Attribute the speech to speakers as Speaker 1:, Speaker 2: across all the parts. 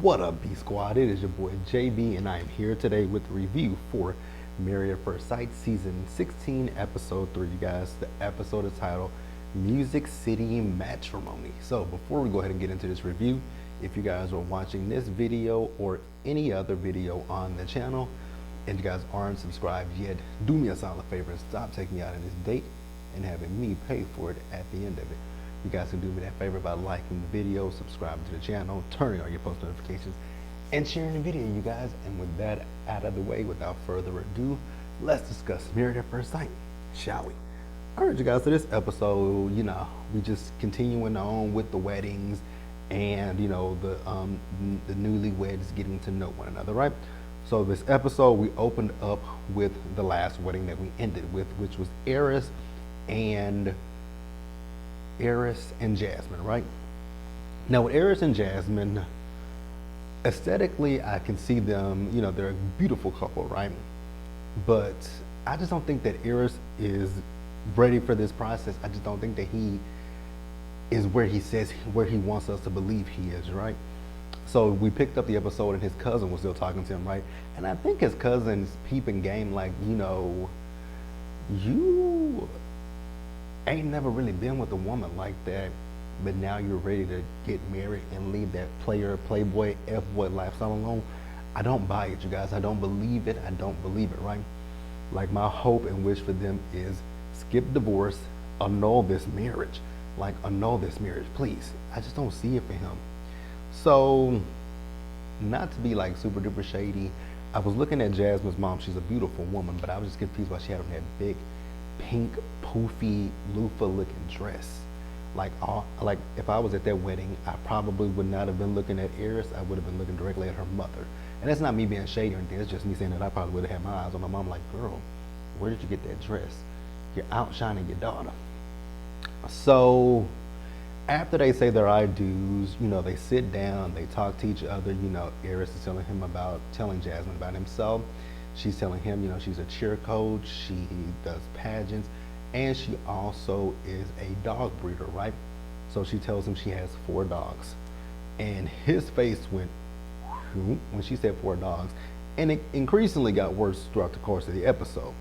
Speaker 1: What up, B Squad? It is your boy JB, and I am here today with the review for Married at First Sight Season 16, Episode 3, you guys. The episode is titled Music City Matrimony. So before we go ahead and get into this review, if you guys are watching this video or any other video on the channel and you guys aren't subscribed yet, do me a solid favor and stop taking me out on this date and having me pay for it at the end of it. You guys can do me that favor by liking the video, subscribing to the channel, turning on your post notifications, and sharing the video, you guys. And with that out of the way, without further ado, let's discuss Married at First Sight, shall we? All right, you guys, so this episode, we just continuing on with the weddings and, the newlyweds getting to know one another, right? So this episode, we opened up with the last wedding that we ended with, which was Eris and Jasmine, right? Now with Eris and Jasmine, aesthetically, I can see them, they're a beautiful couple, right? But I just don't think that Eris is ready for this process. I just don't think that he is where he wants us to believe he is, right? So we picked up the episode and his cousin was still talking to him, right? And I think his cousin's peeping game, like, you ain't never really been with a woman like that, but now you're ready to get married and leave that playboy F-boy lifestyle alone. I don't buy it, you guys. I don't believe it. I don't believe it, right? Like, my hope and wish for them is skip divorce, annul this marriage. Like, annul this marriage, please. I just don't see it for him. So, not to be like super duper shady, I was looking at Jasmine's mom. She's a beautiful woman, but I was just confused why she had on that big pink poofy loofah looking dress. Like if I was at that wedding, I probably would not have been looking at Eris. I would have been looking directly at her mother. And that's not me being shady or anything. It's just me saying that I probably would have had my eyes on my mom. Like, girl, where did you get that dress? You're outshining your daughter. So after they say their I do's, they sit down, they talk to each other. Eris is telling Jasmine about himself. She's telling him, she's a cheer coach, she does pageants, and she also is a dog breeder, right? So she tells him she has 4 dogs. And his face went when she said 4 dogs, and it increasingly got worse throughout the course of the episode.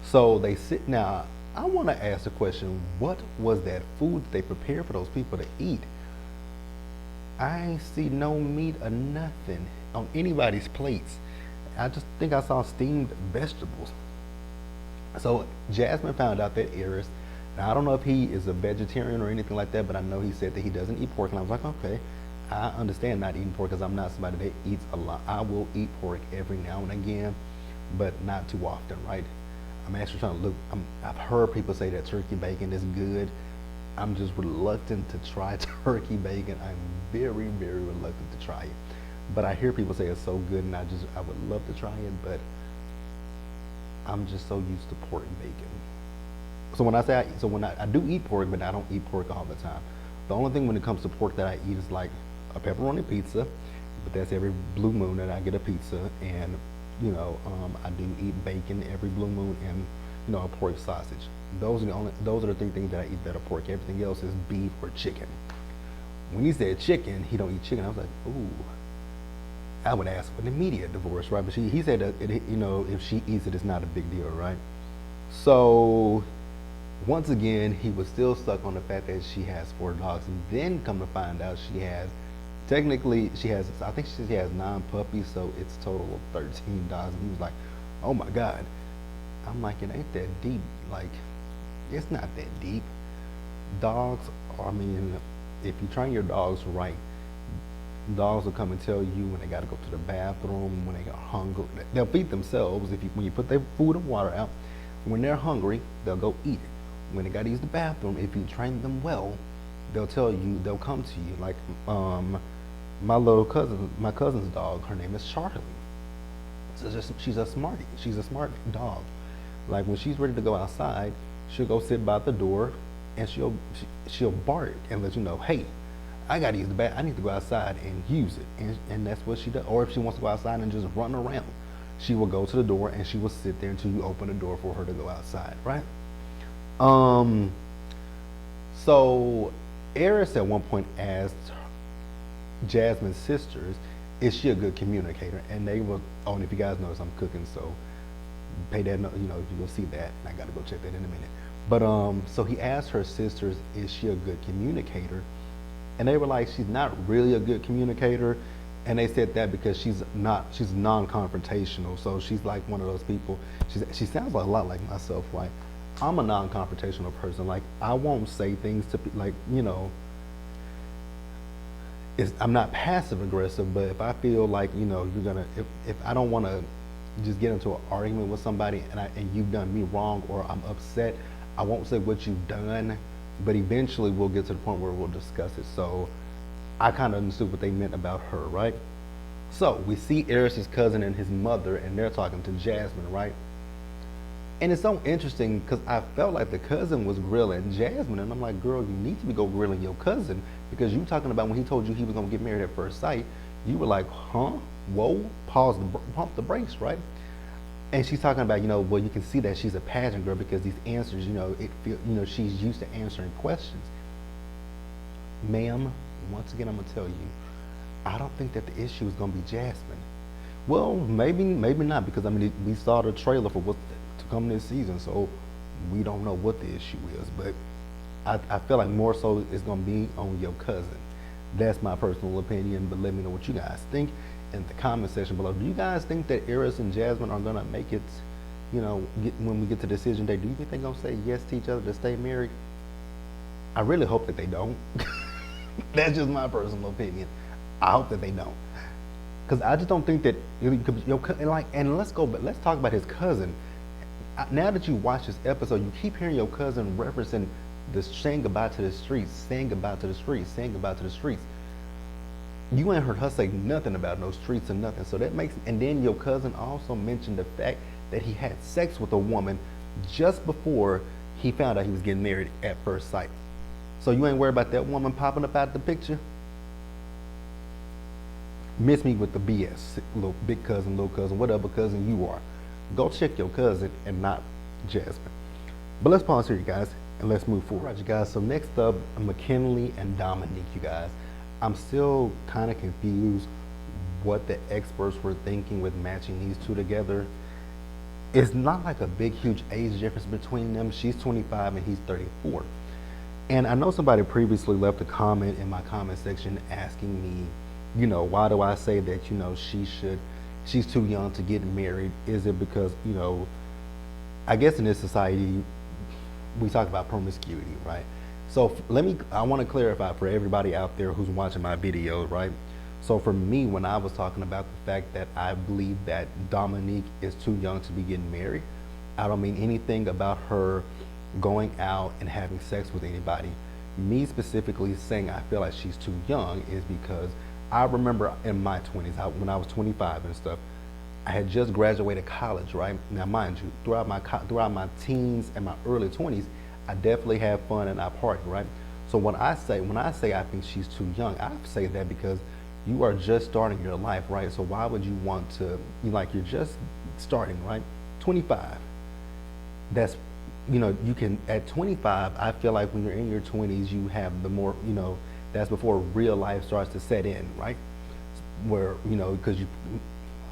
Speaker 1: So they sit now. I want to ask the question, what was that food that they prepared for those people to eat? I see no meat or nothing on anybody's plates. I just think I saw steamed vegetables. So Jasmine found out that Eris, now I don't know if he is a vegetarian or anything like that, but I know he said that he doesn't eat pork. And I was like, okay, I understand not eating pork because I'm not somebody that eats a lot. I will eat pork every now and again, but not too often, right? I'm actually trying to look, I've heard people say that turkey bacon is good. I'm just reluctant to try turkey bacon. I'm very, very reluctant to try it. But I hear people say it's so good, and I would love to try it, but I'm just so used to pork and bacon. So when I do eat pork, but I don't eat pork all the time. The only thing when it comes to pork that I eat is like a pepperoni pizza, but that's every blue moon that I get a pizza, and I do eat bacon every blue moon, and a pork sausage. Those are the 3 things that I eat that are pork. Everything else is beef or chicken. When he said chicken, he don't eat chicken. I was like, ooh. I would ask for an immediate divorce, right? But he said that if she eats it, it's not a big deal, right? So once again, he was still stuck on the fact that she has 4 dogs, and then come to find out she has 9 puppies, so it's a total of 13 dogs. And he was like, oh my God. I'm like, it ain't that deep. Like, it's not that deep. Dogs, if you train your dogs right, dogs will come and tell you when they got to go to the bathroom, when they are hungry. They'll feed themselves when you put their food and water out. When they're hungry, they'll go eat it. When they got to use the bathroom, if you train them well, they'll come to you. Like my cousin's dog, her name is Charlie. So she's a smarty. She's a smart dog. Like, when she's ready to go outside, she'll go sit by the door and she'll bark and let you know, hey, I gotta use the bathroom. I need to go outside and use it, and that's what she does. Or if she wants to go outside and just run around, she will go to the door and she will sit there until you open the door for her to go outside, right? So Eris at one point asked Jasmine's sisters is she a good communicator? And they were, oh, and if you guys notice, I'm cooking, so pay that, you'll see that. And I got to go check that in a minute. But so he asked her sisters, is she a good communicator? And they were like, she's not really a good communicator. And they said that because she's non-confrontational. So she's like one of those people. She sounds a lot like myself. Like, I'm a non-confrontational person. Like, I won't say things to like, I'm not passive aggressive, but if I feel like, you're gonna, if I don't want to just get into an argument with somebody and you've done me wrong or I'm upset, I won't say what you've done, but eventually we'll get to the point where we'll discuss it. So I kind of understood what they meant about her, right? So we see Eris's cousin and his mother, and they're talking to Jasmine, right? And it's so interesting because I felt like the cousin was grilling Jasmine, and I'm like, girl, you need to be go grilling your cousin, because you talking about when he told you he was gonna get married at first sight, you were like, huh? Whoa, pump the brakes, right? And she's talking about, well, you can see that she's a pageant girl because these answers, she's used to answering questions. Ma'am, once again, I'm gonna tell you, I don't think that the issue is gonna be Jasmine. Well, maybe not, because we saw the trailer for what's to come this season, so we don't know what the issue is. But I feel like more so it's gonna be on your cousin. That's my personal opinion, but let me know what you guys think in the comment section below. Do you guys think that Eris and Jasmine are gonna make it, when we get to decision day? Do you think they're gonna say yes to each other to stay married? I really hope that they don't. That's just my personal opinion. I hope that they don't, because I just don't think that and let's talk about his cousin. Now that you watch this episode, you keep hearing your cousin referencing this saying goodbye to the streets, saying goodbye to the streets, saying goodbye to the streets. You ain't heard her say nothing about no streets or nothing. So that makes, and then your cousin also mentioned the fact that he had sex with a woman just before he found out he was getting married at first sight. So you ain't worried about that woman popping up out the picture? Miss me with the BS, little big cousin, little cousin, whatever cousin you are. Go check your cousin and not Jasmine. But let's pause here, you guys, and let's move forward. All right, you guys, so next up, McKinley and Dominique, you guys. I'm still kind of confused what the experts were thinking with matching these two together. It's not like a big, huge age difference between them. She's 25 and he's 34. And I know somebody previously left a comment in my comment section asking me, why do I say that, she's too young to get married? Is it because, I guess in this society, we talk about promiscuity, right? So I want to clarify for everybody out there who's watching my video, right? So for me, when I was talking about the fact that I believe that Dominique is too young to be getting married, I don't mean anything about her going out and having sex with anybody. Me specifically saying I feel like she's too young is because I remember in my 20s, when I was 25 and stuff, I had just graduated college, right? Now, mind you, throughout my teens and my early 20s, I definitely had fun and I partied, right? So when I say I think she's too young, I say that because you are just starting your life, right? So why would you want to, you're just starting, right? 25. That's, you can, at 25, I feel like when you're in your 20s, you have the more, that's before real life starts to set in, right? Where, because I'm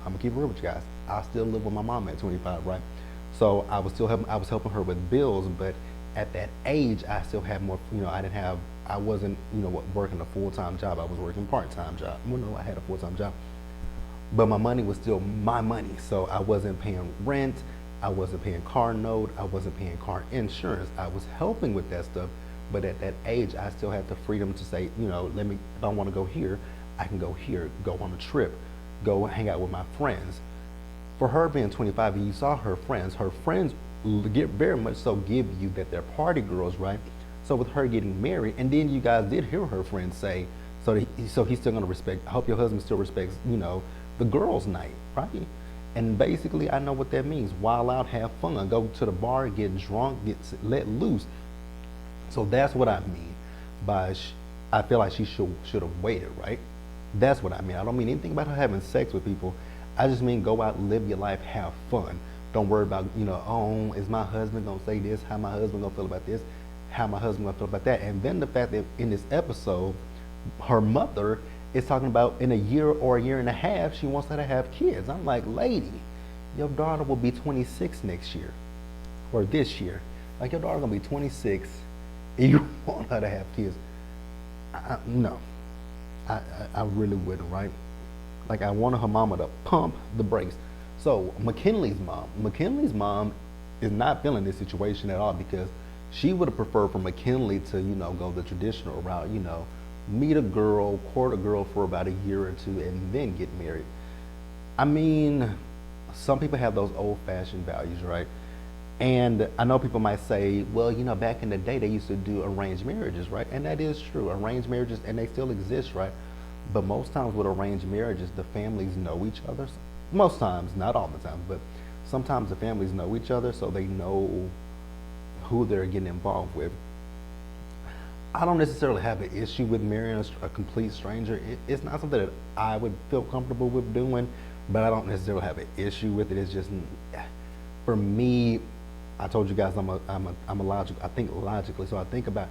Speaker 1: gonna keep it real with you guys. I still live with my mom at 25, right? So I was helping her with bills, but at that age, I still had more, I wasn't, working a full-time job. I was working part-time job. Well, no, I had a full-time job, but my money was still my money. So I wasn't paying rent. I wasn't paying car note. I wasn't paying car insurance. I was helping with that stuff. But at that age, I still had the freedom to say, if I want to go here, I can go here, go on a trip, go hang out with my friends. For her being 25, you saw her friends very much so give you that they're party girls, right? So with her getting married, and then you guys did hear her friends say, so he's still gonna respect, I hope your husband still respects, the girls' night, right? And basically, I know what that means. Wild out, have fun, go to the bar, get drunk, get let loose. So that's what I mean by I feel like she should have waited, right? That's what I mean. I don't mean anything about her having sex with people. I just mean go out, live your life, have fun. Don't worry about, oh, is my husband gonna say this? How my husband gonna feel about this? How my husband gonna feel about that? And then the fact that in this episode, her mother it's talking about in a year or a year and a half, she wants her to have kids. I'm like, lady, your daughter will be 26 next year or this year. Like, your daughter gonna be 26 and you want her to have kids. No, I really wouldn't, right? Like, I wanted her mama to pump the brakes. So McKinley's mom is not feeling this situation at all, because she would have preferred for McKinley to, go the traditional route, meet a girl, court a girl for about a year or two, and then get married. I mean, some people have those old-fashioned values, right? And I know people might say, well, back in the day, they used to do arranged marriages, right? And that is true, arranged marriages, and they still exist, right? But most times with arranged marriages, the families know each other. Most times, not all the time, but sometimes the families know each other, so they know who they're getting involved with. I don't necessarily have an issue with marrying a complete stranger. It's not something that I would feel comfortable with doing, but I don't necessarily have an issue with it. It's just, for me, I told you guys I'm a logical. I think logically, so I think about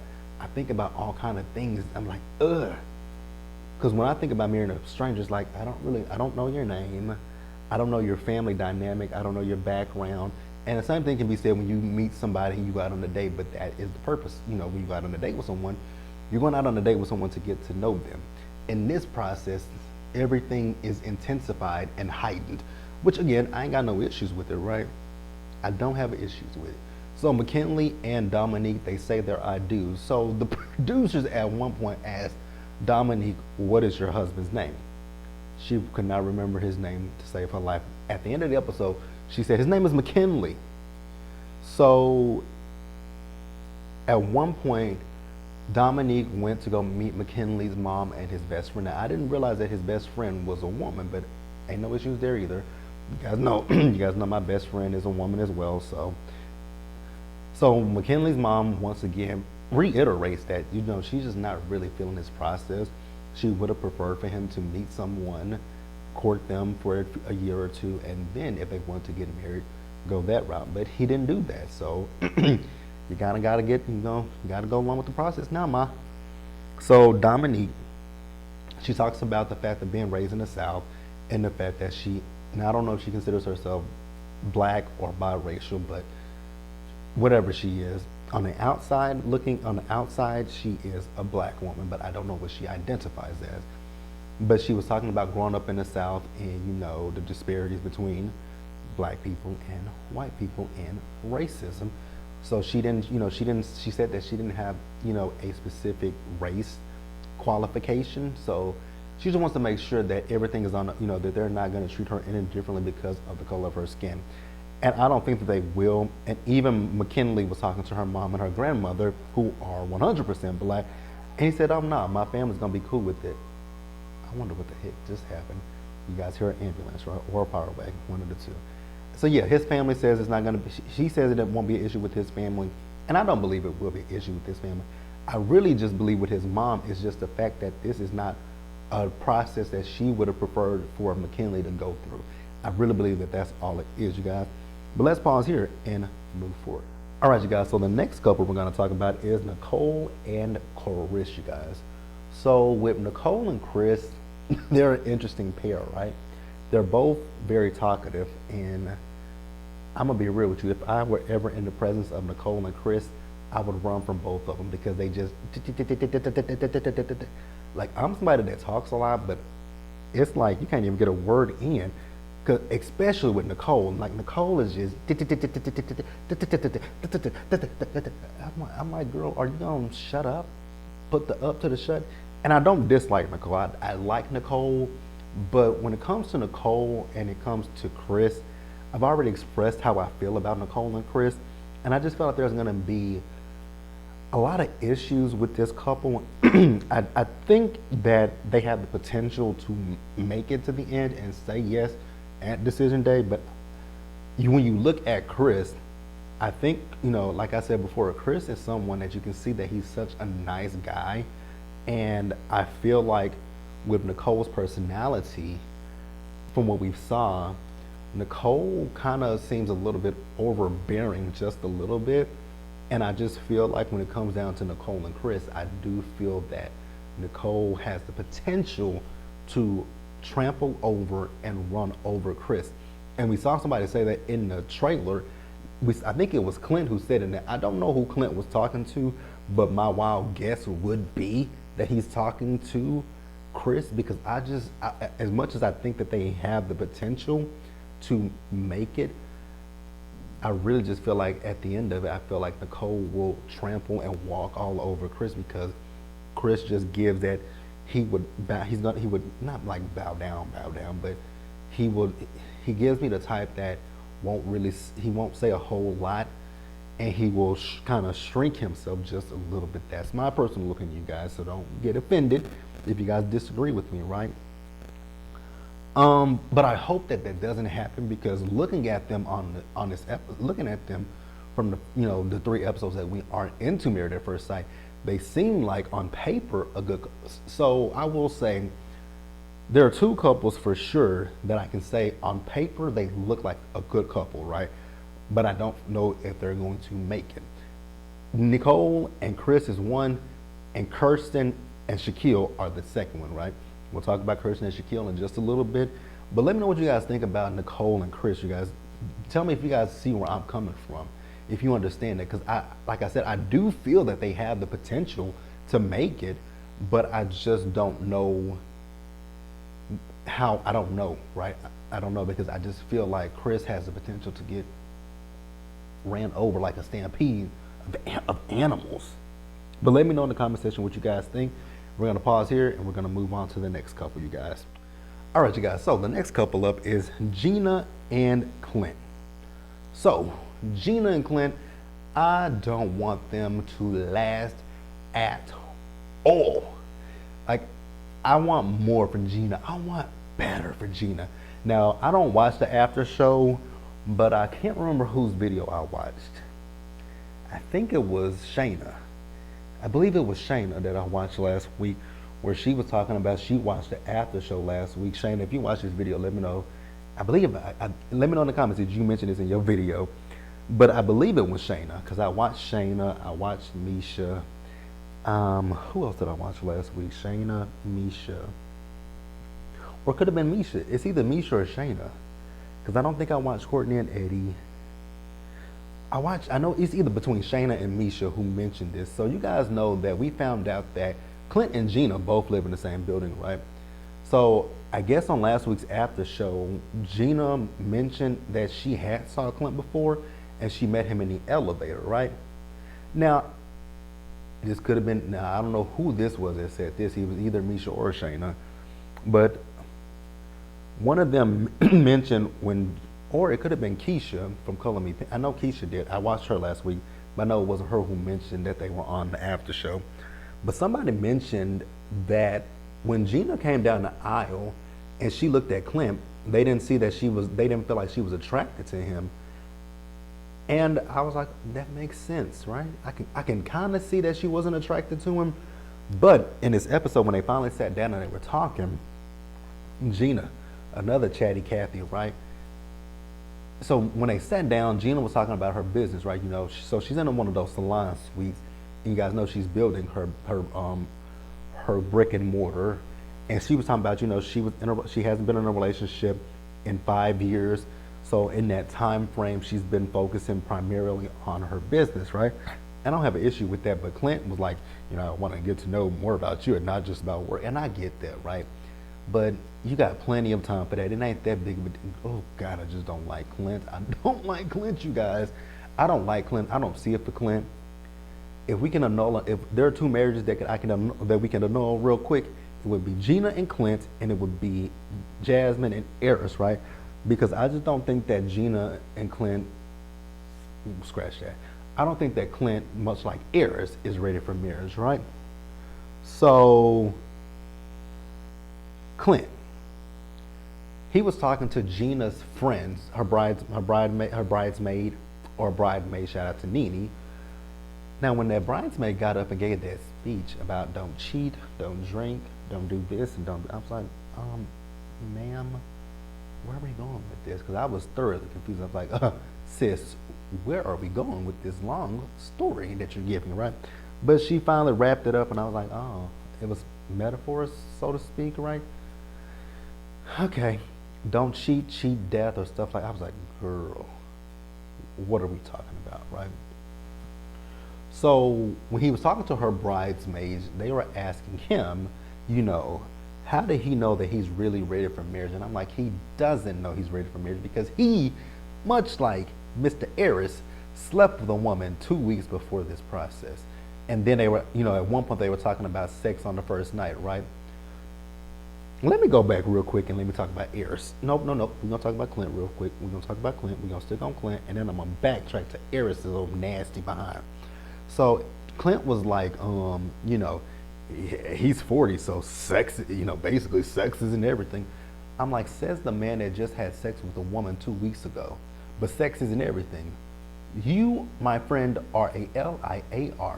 Speaker 1: all kind of things. I'm like, ugh, because when I think about marrying a stranger, it's like I don't know your name, I don't know your family dynamic, I don't know your background. And the same thing can be said when you meet somebody and you go out on a date, but that is the purpose. When you go out on a date with someone, you're going out on a date with someone to get to know them. In this process, everything is intensified and heightened, which again, I ain't got no issues with it, right? I don't have issues with it. So McKinley and Dominique, they say their I do. So the producers at one point asked Dominique, what is your husband's name? She could not remember his name to save her life. At the end of the episode, she said, his name is McKinley. So at one point, Dominique went to go meet McKinley's mom and his best friend. Now, I didn't realize that his best friend was a woman, but ain't no issues there either. You guys know, my best friend is a woman as well. So McKinley's mom once again reiterates that, she's just not really feeling this process. She would have preferred for him to meet someone, court them for a year or two, and then if they want to get married, go that route. But he didn't do that. So you gotta go along with the process now, ma. So Dominique, she talks about the fact of being raised in the South and the fact that I don't know if she considers herself black or biracial, but whatever she is, on the outside, she is a black woman, but I don't know what she identifies as. But she was talking about growing up in the South and, the disparities between black people and white people and racism. So she said that she didn't have, a specific race qualification. So she just wants to make sure that everything is on, that they're not going to treat her any differently because of the color of her skin. And I don't think that they will. And even McKinley was talking to her mom and her grandmother, who are 100% black. And he said, oh, no, my family's going to be cool with it. I wonder what the heck just happened. You guys hear an ambulance, right? Or a power wagon, one of the two. So yeah, his family says it's not going to be, she says it won't be an issue with his family. And I don't believe it will be an issue with his family. I really just believe with his mom is just the fact that this is not a process that she would have preferred for McKinley to go through. I really believe that that's all it is, you guys. But let's pause here and move forward. All right, you guys, so the next couple we're going to talk about is Nicole and Chris, you guys. So with Nicole and Chris, they're an interesting pair, right? They're both very talkative, and I'm going to be real with you. If I were ever in the presence of Nicole and Chris, I would run from both of them because they just, like, I'm somebody that talks a lot, but it's like you can't even get a word in. Especially with Nicole, like Nicole is just, I'm like, girl, are you gonna shut up? Put the up to the shut. And I don't dislike Nicole. I like Nicole, but when it comes to Nicole and it comes to Chris, I've already expressed how I feel about Nicole and Chris, and I just felt like there's gonna be a lot of issues with this couple. I think that they have the potential to make it to the end and say yes at decision day, but when you look at Chris, I think, like I said before, Chris is someone that you can see that he's such a nice guy, and I feel like with Nicole's personality, from what we saw, Nicole kind of seems a little bit overbearing, just a little bit, and I just feel like when it comes down to Nicole and Chris, I do feel that Nicole has the potential to trample over and run over Chris. And we saw somebody say that in the trailer. I think it was Clint who said it. I don't know who Clint was talking to, but my wild guess would be that he's talking to Chris, because as much as I think that they have the potential to make it, I really just feel like at the end of it, I feel like Nicole will trample and walk all over Chris, because Chris just gives that he would not like bow down, but he gives me the type that he won't say a whole lot, and he will kind of shrink himself just a little bit. That's my personal opinion, you guys, so don't get offended if you guys disagree with me, right? But I hope that doesn't happen, because looking at them on this looking at them from the 3 episodes that we aren't into Married at First Sight, they seem like on paper a good. So I will say there are 2 couples for sure that I can say on paper they look like a good couple, right? But I don't know if they're going to make it. Nicole and Chris is one, and Kirsten and Shaquille are the second one, right? We'll talk about Kirsten and Shaquille in just a little bit. But let me know what you guys think about Nicole and Chris. You guys, tell me if you guys see where I'm coming from, if you understand it. Because like I said, I do feel that they have the potential to make it, but I just don't know how. I don't know, right? I don't know, because I just feel like Chris has the potential to get ran over like a stampede of animals. But let me know in the comment section what you guys think. We're going to pause here and we're going to move on to the next couple, you guys. All right, you guys. So the next couple up is Gina and Clint. So Gina and Clint, I don't want them to last at all. Like, I want more for Gina. I want better for Gina. Now, I don't watch the after show, but I can't remember whose video I watched. I think it was Shayna. I believe it was Shayna that I watched last week, where she was talking about she watched the after show last week. Shayna, if you watch this video, let me know. I believe, let me know in the comments if you mentioned this in your video. But I believe it was Shayna, because I watched Shayna, I watched Misha. Who else did I watch last week? Shayna, Misha. Or it could have been Misha. It's either Misha or Shayna, because I don't think I watched Courtney and Eddie. I know it's either between Shayna and Misha who mentioned this. So you guys know that we found out that Clint and Gina both live in the same building, right? So I guess on last week's after show, Gina mentioned that she had saw Clint before, and she met him in the elevator, right? Now, this could have been, I don't know who this was that said this. He was either Misha or Shayna. But one of them mentioned or it could have been Keisha from Color Me Pink. I know Keisha did. I watched her last week, but I know it wasn't her who mentioned that they were on the after show. But somebody mentioned that when Gina came down the aisle and she looked at Clint, they didn't feel like she was attracted to him. And I was like, that makes sense, right? I can kind of see that she wasn't attracted to him. But in this episode, when they finally sat down and they were talking, Gina, another chatty Cathy, right? So when they sat down, Gina was talking about her business, right? So she's in one of those salon suites. And you guys know she's building her brick and mortar. And she was talking about, she hasn't been in a relationship in 5 years. So in that time frame, she's been focusing primarily on her business, right? I don't have an issue with that, but Clint was like, I want to get to know more about you and not just about work. And I get that, right? But you got plenty of time for that. It ain't that big of a deal. Oh God, I just don't like Clint. I don't like Clint, you guys. I don't like Clint. I don't see it for Clint. If we can annul, if there are 2 marriages that we can annul real quick, it would be Gina and Clint, and it would be Jasmine and Eris, right? Because I just don't think that Gina and Clint, scratch that. I don't think that Clint, much like Eris, is ready for marriage, right? So Clint, he was talking to Gina's friends, her bridesmaid, shout out to Nene. Now, when that bridesmaid got up and gave that speech about don't cheat, don't drink, don't do this, and don't, I was like, ma'am, where are we going with this? Because I was thoroughly confused. I was like, sis, where are we going with this long story that you're giving, right? But she finally wrapped it up, and I was like, oh, it was metaphors, so to speak, right? Okay, don't cheat, cheat death or stuff like. I was like, girl, what are we talking about, right? So when he was talking to her bridesmaids, they were asking him, you know, how did he know that he's really ready for marriage? And I'm like, he doesn't know he's ready for marriage because he, much like Mr. Eris, slept with a woman 2 weeks before this process. And then they were, you know, at one point they were talking about sex on the first night, right? Let me go back real quick and let me talk about Eris. Nope. We're gonna talk about Clint real quick. We're gonna talk about Clint. We're gonna stick on Clint, and then I'm gonna backtrack to Eris' little nasty behind. So Clint was like, you know, he's 40, so sex, you know, basically sex isn't everything. I'm like, says the man that just had sex with a woman 2 weeks ago, but sex isn't everything. You, my friend, are a liar,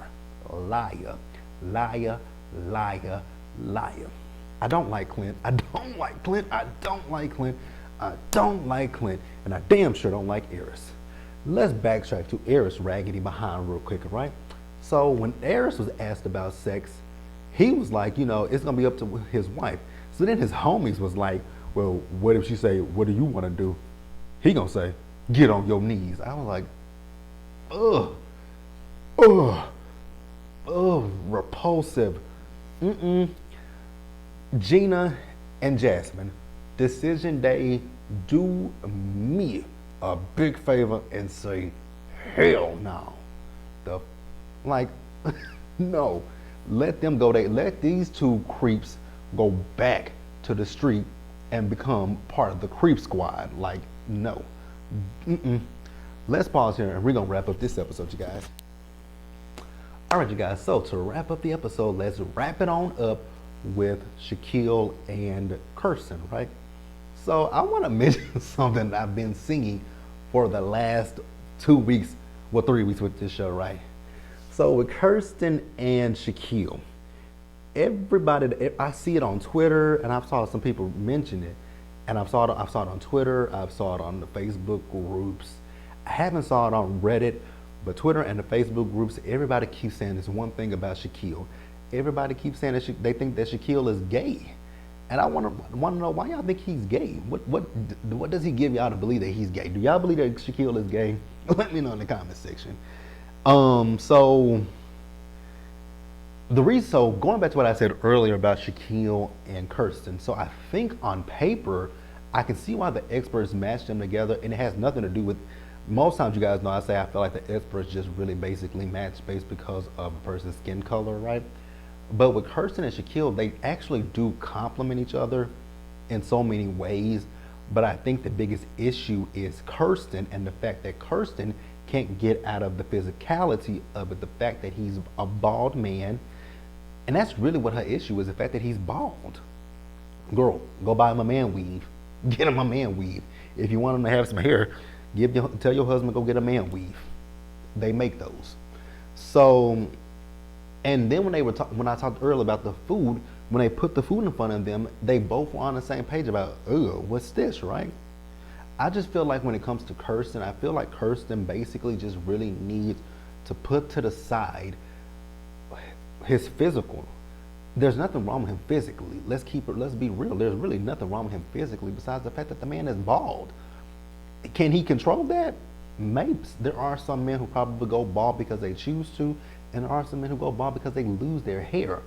Speaker 1: liar, liar, liar, liar. I don't like Clint. I don't like Clint. I don't like Clint. I don't like Clint. And I damn sure don't like Eris. Let's backtrack to Eris raggedy behind real quick, right? So when Eris was asked about sex, he was like, you know, it's gonna be up to his wife. So then his homies was like, well, what if she say, what do you wanna do? He gonna say, get on your knees. I was like, ugh, ugh, ugh, repulsive. Gina and Jasmine, decision day, do me a big favor and say, hell no. Like, no. Let them go. Let these two creeps go back to the street and become part of the creep squad. Like, no. Let's pause here and we're going to wrap up this episode, you guys. All right, you guys. So to wrap up the episode, let's wrap it on up with Shaquille and Kirsten, right? So I want to mention something that I've been singing for the last 2 weeks, well, 3 weeks with this show, right? So with Kirsten and Shaquille, everybody, I see it on Twitter, and I've saw some people mention it, and I've saw it on Twitter, I've saw it on the Facebook groups. I haven't saw it on Reddit, but Twitter and the Facebook groups, everybody keeps saying this one thing about Shaquille. Everybody keeps saying that they think that Shaquille is gay, and I want to know why y'all think he's gay. What does he give y'all to believe that he's gay? Do y'all believe that Shaquille is gay? Let me know in the comment section. So going back to what I said earlier about Shaquille and Kirsten, so I think on paper I can see why the experts matched them together, and it has nothing to do with. Most times, you guys know I say I feel like the experts just really basically match based because of a person's skin color, right? But with Kirsten and Shaquille, they actually do complement each other in so many ways. But I think the biggest issue is Kirsten and the fact that Kirsten can't get out of the physicality of it, the fact that he's a bald man. And that's really what her issue is, the fact that he's bald. Girl, go buy him a man weave. Get him a man weave. If you want him to have some hair, tell your husband go get a man weave. They make those. So, and then when I talked earlier about the food, when they put the food in front of them, they both were on the same page about, oh, what's this, right? I just feel like when it comes to Kirsten, I feel like Kirsten basically just really needs to put to the side his physical. There's nothing wrong with him physically. Let's be real. There's really nothing wrong with him physically besides the fact that the man is bald. Can he control that? Maybe. There are some men who probably go bald because they choose to, and there are some men who go bald because they lose their hair.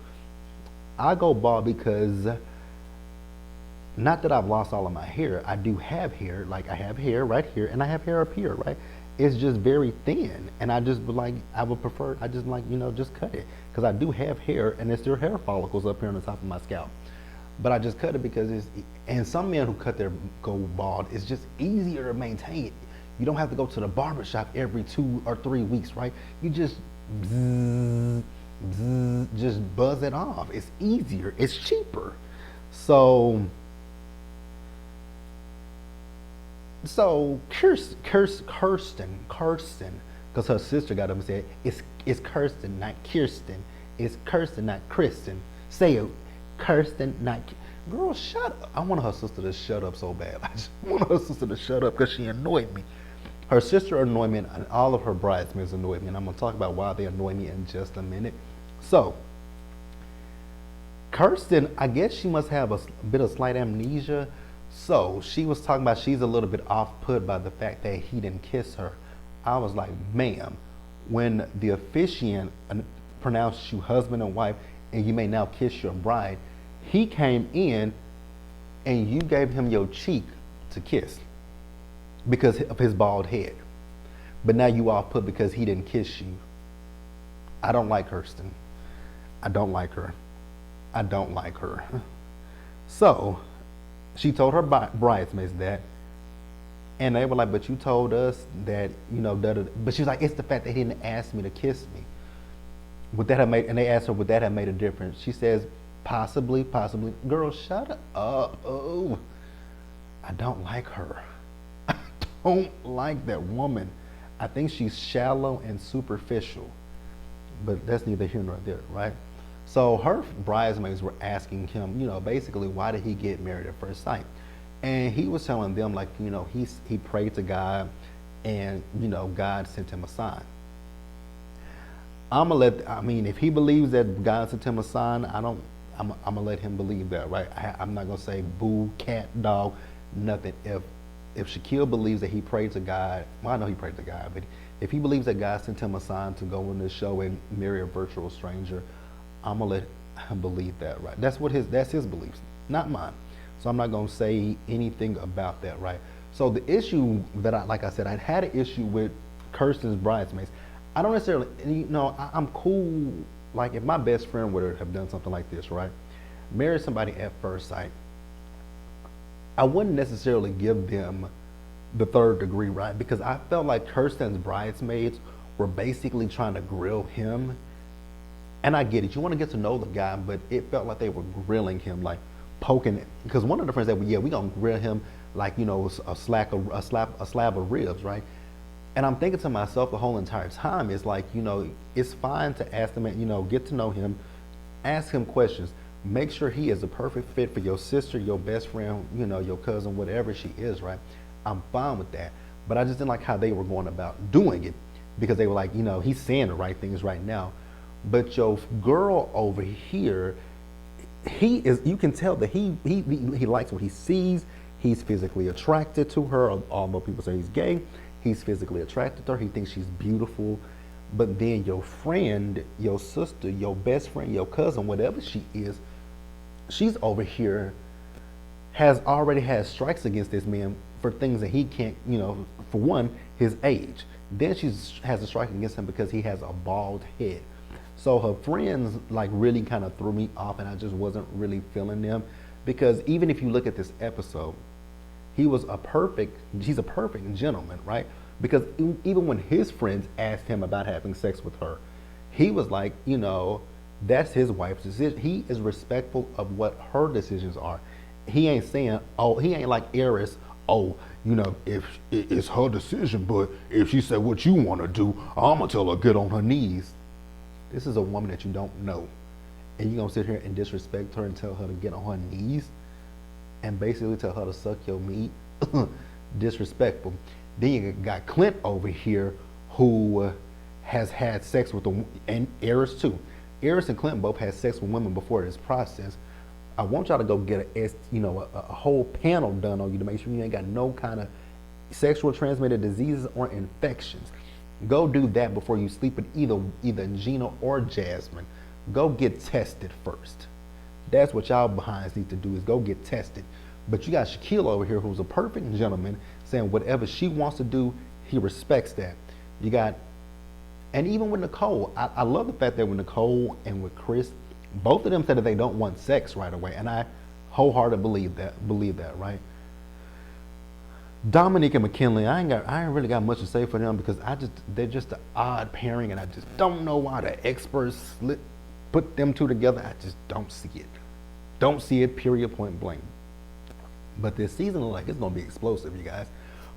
Speaker 1: I go bald because, not that I've lost all of my hair, I do have hair, like I have hair right here, and I have hair up here, right? It's just very thin, and I just would prefer, just cut it. Because I do have hair, and there's still hair follicles up here on the top of my scalp. But I just cut it because and some men who go bald, it's just easier to maintain. You don't have to go to the barber shop every 2 or 3 weeks, right? You just just buzz it off. It's easier, it's cheaper. So Kirsten, because her sister got up and said, it's Kirsten, not Kirsten. It's Kirsten, not Kristen. Say it, Kirsten, not. Girl, shut up. I want her sister to shut up so bad. I just want her sister to shut up because she annoyed me. Her sister annoyed me, and all of her bridesmaids annoyed me, and I'm going to talk about why they annoy me in just a minute. So, Kirsten, I guess she must have a bit of slight amnesia, So she was talking about she's a little bit off put by the fact that he didn't kiss her. I was like, ma'am, when the officiant pronounced you husband and wife and you may now kiss your bride, he came in and you gave him your cheek to kiss because of his bald head. But now you off put because he didn't kiss you. I don't like Kirsten. I don't like her. I don't like her. So she told her bridesmaids that, and they were like, but you told us that, you know, but she was like, it's the fact that he didn't ask me to kiss me. Would that have made, and they asked her, would that have made a difference? She says, possibly. Girl, shut up. Oh, I don't like her. I don't like that woman. I think she's shallow and superficial, but that's neither here nor there, right? So her bridesmaids were asking him, you know, basically, why did he get married at first sight? And he was telling them, like, you know, he prayed to God, and, you know, God sent him a sign. I mean, if he believes that God sent him a sign, I'm gonna let him believe that, right? I'm not gonna say boo, cat, dog, nothing. If Shaquille believes that he prayed to God, well, I know he prayed to God, but if he believes that God sent him a sign to go on this show and marry a virtual stranger, I'm gonna let him believe that, right? That's his beliefs, not mine. So I'm not gonna say anything about that, right? So the issue that like I said, I had an issue with Kirsten's bridesmaids. I don't necessarily, you know, I'm cool. Like if my best friend would have done something like this, right? Marry somebody at first sight, I wouldn't necessarily give them the third degree, right? Because I felt like Kirsten's bridesmaids were basically trying to grill him. And I get it. You want to get to know the guy, but it felt like they were grilling him, like poking it. Because one of the friends said, well, yeah, we're going to grill him like, you know, a slab of ribs, right? And I'm thinking to myself the whole entire time, is like, you know, it's fine to ask them, you know, get to know him, ask him questions, make sure he is a perfect fit for your sister, your best friend, you know, your cousin, whatever she is, right? I'm fine with that. But I just didn't like how they were going about doing it, because they were like, you know, he's saying the right things right now. But your girl over here, you can tell that he likes what he sees. He's physically attracted to her, although people say he's gay. He's physically attracted to her. He thinks she's beautiful. But then your friend, your sister, your best friend, your cousin, whatever she is, she's over here, has already had strikes against this man for things that he can't, you know, for one, his age. Then she has a strike against him because he has a bald head. So her friends like really kind of threw me off, and I just wasn't really feeling them, because even if you look at this episode, he's a perfect gentleman, right? Because even when his friends asked him about having sex with her, he was like, you know, that's his wife's decision. He is respectful of what her decisions are. He ain't saying, oh, he ain't like Eris, oh, you know, if it's her decision, but if she said what you want to do, I'm gonna tell her get on her knees. This is a woman that you don't know, and you're gonna sit here and disrespect her and tell her to get on her knees and basically tell her to suck your meat? Disrespectful. Then you got Clint over here, who has had sex with and Eris too. Eris and Clint both had sex with women before this process. I want y'all to go get a whole panel done on you to make sure you ain't got no kind of sexual transmitted diseases or infections. Go do that before you sleep with either Gina or Jasmine. Go get tested first. That's what y'all behinds need to do, is go get tested. But you got Shaquille over here, who's a perfect gentleman, saying whatever she wants to do, he respects that. You got, and even with Nicole, I love the fact that with Nicole and with Chris, both of them said that they don't want sex right away, and I wholeheartedly believe that, right? Dominic and McKinley, I ain't really got much to say for them, because they're just an odd pairing, and I just don't know why the experts put them two together. I just don't see it. Don't see it, period, point blank. But this season looks like it's gonna be explosive, you guys.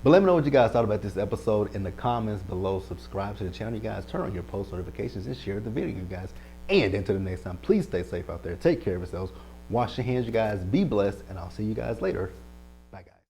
Speaker 1: But let me know what you guys thought about this episode in the comments below. Subscribe to the channel, you guys. Turn on your post notifications and share the video, you guys. And until the next time, please stay safe out there. Take care of yourselves. Wash your hands, you guys. Be blessed, and I'll see you guys later.